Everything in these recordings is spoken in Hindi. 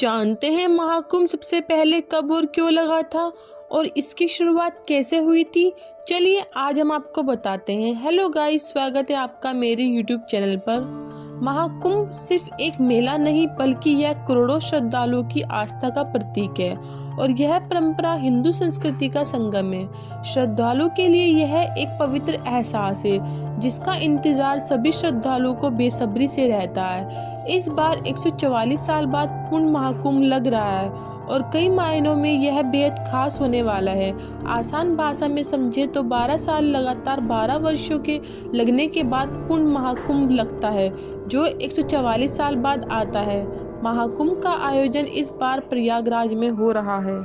जानते हैं महाकुंभ सबसे पहले कब और क्यों लगा था और इसकी शुरुआत कैसे हुई थी? चलिए आज हम आपको बताते हैं। हेलो गाइस, स्वागत है आपका मेरे यूट्यूब चैनल पर। महाकुंभ सिर्फ एक मेला नहीं बल्कि यह करोड़ों श्रद्धालुओं की आस्था का प्रतीक है और यह परंपरा हिंदू संस्कृति का संगम है। श्रद्धालुओं के लिए यह एक पवित्र एहसास है जिसका इंतजार सभी श्रद्धालुओं को बेसब्री से रहता है। इस बार 144 साल बाद पूर्ण महाकुंभ लग रहा है और कई मायनों में यह बेहद खास होने वाला है। आसान भाषा में समझे तो 12 साल लगातार 12 वर्षों के लगने के बाद पूर्ण महाकुंभ लगता है जो 144 साल बाद आता है। महाकुंभ का आयोजन इस बार प्रयागराज में हो रहा है।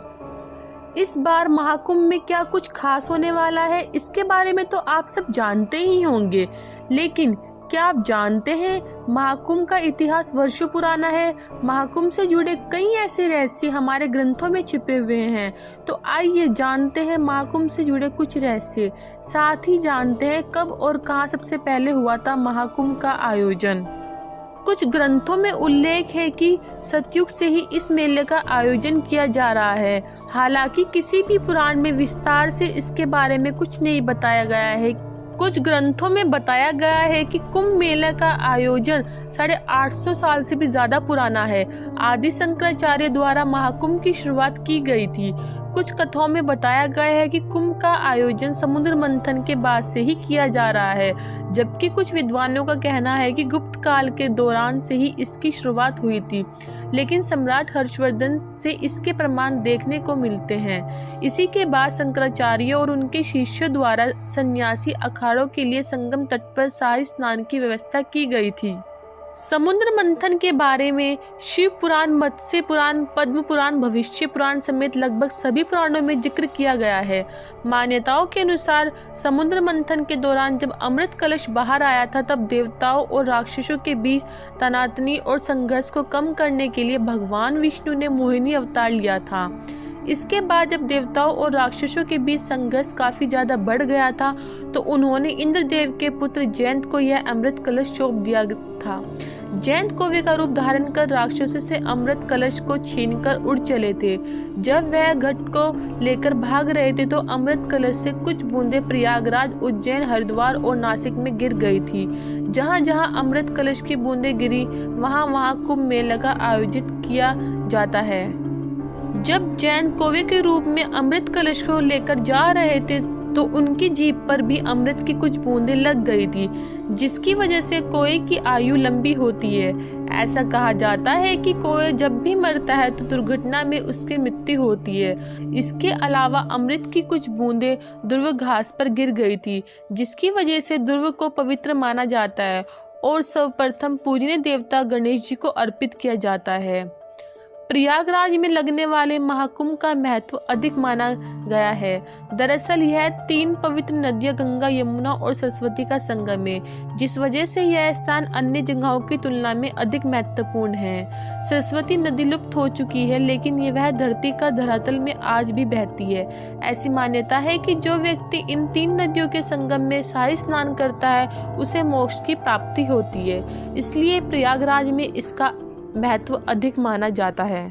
इस बार महाकुंभ में क्या कुछ खास होने वाला है इसके बारे में तो आप सब जानते ही होंगे, लेकिन क्या आप जानते हैं महाकुंभ का इतिहास वर्षों पुराना है। महाकुंभ से जुड़े कई ऐसे रहस्य हमारे ग्रंथों में छिपे हुए हैं। तो आइए जानते हैं महाकुंभ से जुड़े कुछ रहस्य, साथ ही जानते हैं कब और कहां सबसे पहले हुआ था महाकुंभ का आयोजन। कुछ ग्रंथों में उल्लेख है कि सतयुग से ही इस मेले का आयोजन किया जा रहा है। हालांकि किसी भी पुराण में विस्तार से इसके बारे में कुछ नहीं बताया गया है। कुछ ग्रंथों में बताया गया है कि कुंभ मेले का आयोजन 850 साल से भी ज्यादा पुराना है। आदि शंकराचार्य द्वारा महाकुंभ की शुरुआत की गई थी। कुछ कथाओं में बताया गया है कि कुंभ का आयोजन समुद्र मंथन के बाद से ही किया जा रहा है, जबकि कुछ विद्वानों का कहना है कि गुप्त काल के दौरान से ही इसकी शुरुआत हुई थी, लेकिन सम्राट हर्षवर्धन से इसके प्रमाण देखने को मिलते हैं। इसी के बाद शंकराचार्य और उनके शिष्यों द्वारा सन्यासी अखाड़ों के लिए संगम तट पर शाही स्नान की व्यवस्था की गई थी। समुद्र मंथन के बारे में शिव पुराण, मत्स्य पुराण, पद्म पुराण, भविष्य पुराण समेत लगभग सभी पुराणों में जिक्र किया गया है। मान्यताओं के अनुसार समुद्र मंथन के दौरान जब अमृत कलश बाहर आया था तब देवताओं और राक्षसों के बीच तनातनी और संघर्ष को कम करने के लिए भगवान विष्णु ने मोहिनी अवतार लिया था। इसके बाद जब देवताओं और राक्षसों के बीच संघर्ष काफी ज्यादा बढ़ गया था तो उन्होंने इंद्रदेव के पुत्र जयंत को यह अमृत कलश सौंप दिया था। जयंत कौवे का रूप धारण कर राक्षसों से अमृत कलश को छीनकर उड़ चले थे। जब वह घट को लेकर भाग रहे थे तो अमृत कलश से कुछ बूंदें प्रयागराज, उज्जैन, हरिद्वार और नासिक में गिर गई थी। जहां जहां अमृत कलश की बूंदें गिरी वहां वहां कुंभ मेला का आयोजित किया जाता है। जब जयंत कौवे के रूप में अमृत कलश को लेकर जा रहे थे तो उनकी जीभ पर भी अमृत की कुछ बूंदें लग गई थी, जिसकी वजह से कौवे की आयु लंबी होती है। ऐसा कहा जाता है कि कौवा जब भी मरता है तो दुर्घटना में उसकी मृत्यु होती है। इसके अलावा अमृत की कुछ बूंदें ध्रुव घास पर गिर गई थी, जिसकी वजह से ध्रुव को पवित्र माना जाता है और सर्वप्रथम पूजनीय देवता गणेश जी को अर्पित किया जाता है। प्रयागराज में लगने वाले महाकुंभ का महत्व अधिक माना गया है। दरअसल यह 3 पवित्र नदियां गंगा, यमुना और सरस्वती का संगम है, जिस वजह से यह स्थान अन्य जगहों की तुलना में अधिक महत्वपूर्ण है। सरस्वती नदी लुप्त हो चुकी है, लेकिन वह धरती का धरातल में आज भी बहती है। ऐसी मान्यता है कि जो व्यक्ति इन 3 नदियों के संगम में शाही स्नान करता है उसे मोक्ष की प्राप्ति होती है। इसलिए प्रयागराज में इसका महत्व अधिक माना जाता है।